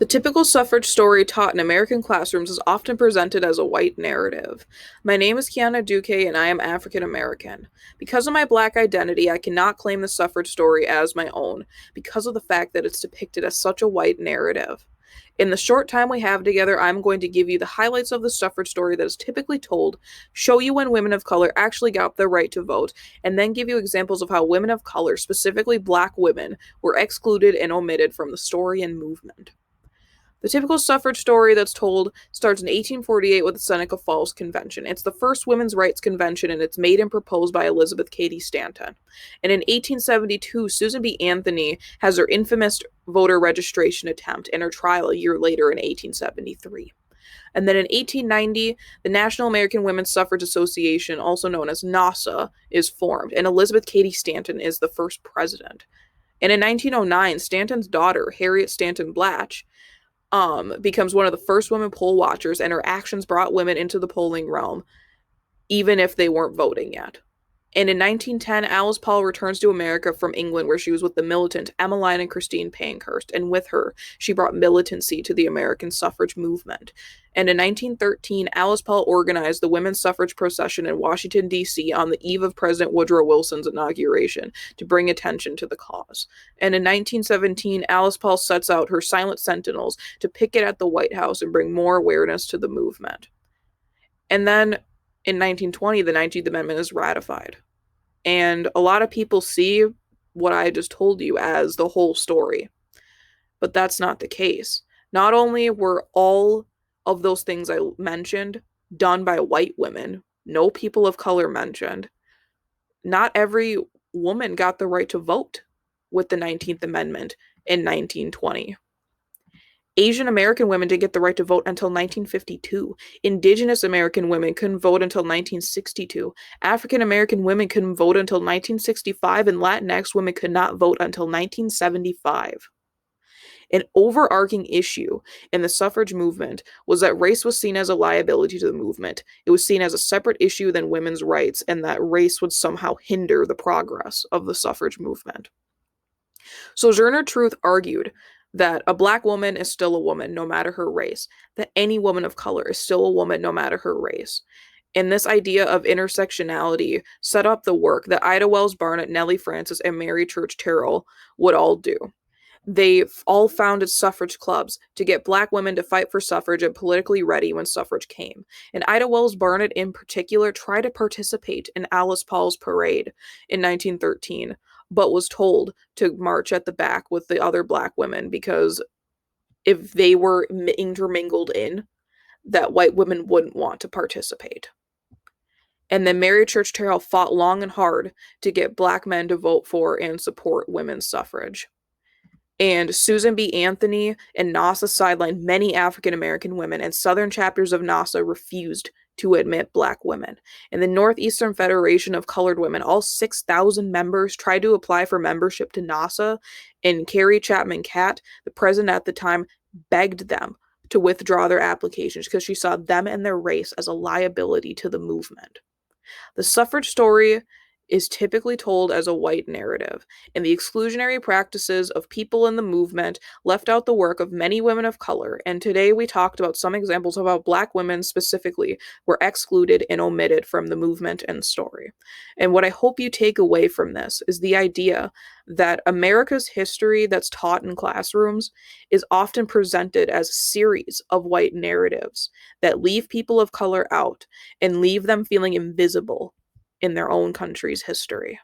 The typical suffrage story taught in American classrooms is often presented as a white narrative. My name is Qiana Dukek and I am African American. Because of my black identity, I cannot claim the suffrage story as my own because of the fact that it's depicted as such a white narrative. In the short time we have together, I'm going to give you the highlights of the suffrage story that is typically told, show you when women of color actually got the right to vote, and then give you examples of how women of color, specifically black women, were excluded and omitted from the story and movement. The typical suffrage story that's told starts in 1848 with the Seneca Falls Convention. It's the first women's rights convention, and it's made and proposed by Elizabeth Cady Stanton. And in 1872, Susan B. Anthony has her infamous voter registration attempt and her trial a year later in 1873. And then in 1890, the National American Women's Suffrage Association, also known as NASA, is formed, and Elizabeth Cady Stanton is the first president. And in 1909, Stanton's daughter, Harriet Stanton Blatch, becomes one of the first women poll watchers, and her actions brought women into the polling realm, even if they weren't voting yet. And in 1910, Alice Paul returns to America from England, where she was with the militant Emmeline and Christine Pankhurst, and with her, she brought militancy to the American suffrage movement. And in 1913, Alice Paul organized the women's suffrage procession in Washington, D.C. on the eve of President Woodrow Wilson's inauguration to bring attention to the cause. And in 1917, Alice Paul sets out her silent sentinels to picket at the White House and bring more awareness to the movement. And then in 1920, the 19th Amendment is ratified. And a lot of people see what I just told you as the whole story. But that's not the case. Not only were all of those things I mentioned done by white women, no people of color mentioned, not every woman got the right to vote with the 19th Amendment in 1920. Asian American women didn't get the right to vote until 1952. Indigenous American women couldn't vote until 1962. African American women couldn't vote until 1965, and Latinx women could not vote until 1975. An overarching issue in the suffrage movement was that race was seen as a liability to the movement. It was seen as a separate issue than women's rights, and that race would somehow hinder the progress of the suffrage movement. Sojourner Truth argued that a black woman is still a woman no matter her race, that any woman of color is still a woman no matter her race. And this idea of intersectionality set up the work that Ida Wells Barnett, Nellie Francis, and Mary Church Terrell would all do. They all founded suffrage clubs to get black women to fight for suffrage and politically ready when suffrage came. And Ida Wells Barnett, in particular, tried to participate in Alice Paul's parade in 1913, but was told to march at the back with the other black women because if they were intermingled in, that white women wouldn't want to participate. And then Mary Church Terrell fought long and hard to get black men to vote for and support women's suffrage. And Susan B. Anthony and NASA sidelined many African American women, and southern chapters of NASA refused to admit black women. In the Northeastern Federation of Colored Women, all 6,000 members tried to apply for membership to NASA, and Carrie Chapman Catt, the president at the time, begged them to withdraw their applications because she saw them and their race as a liability to the movement. The suffrage story is typically told as a white narrative, and the exclusionary practices of people in the movement left out the work of many women of color, and today we talked about some examples of how black women specifically were excluded and omitted from the movement and story. And what I hope you take away from this is the idea that America's history that's taught in classrooms is often presented as a series of white narratives that leave people of color out and leave them feeling invisible in their own country's history.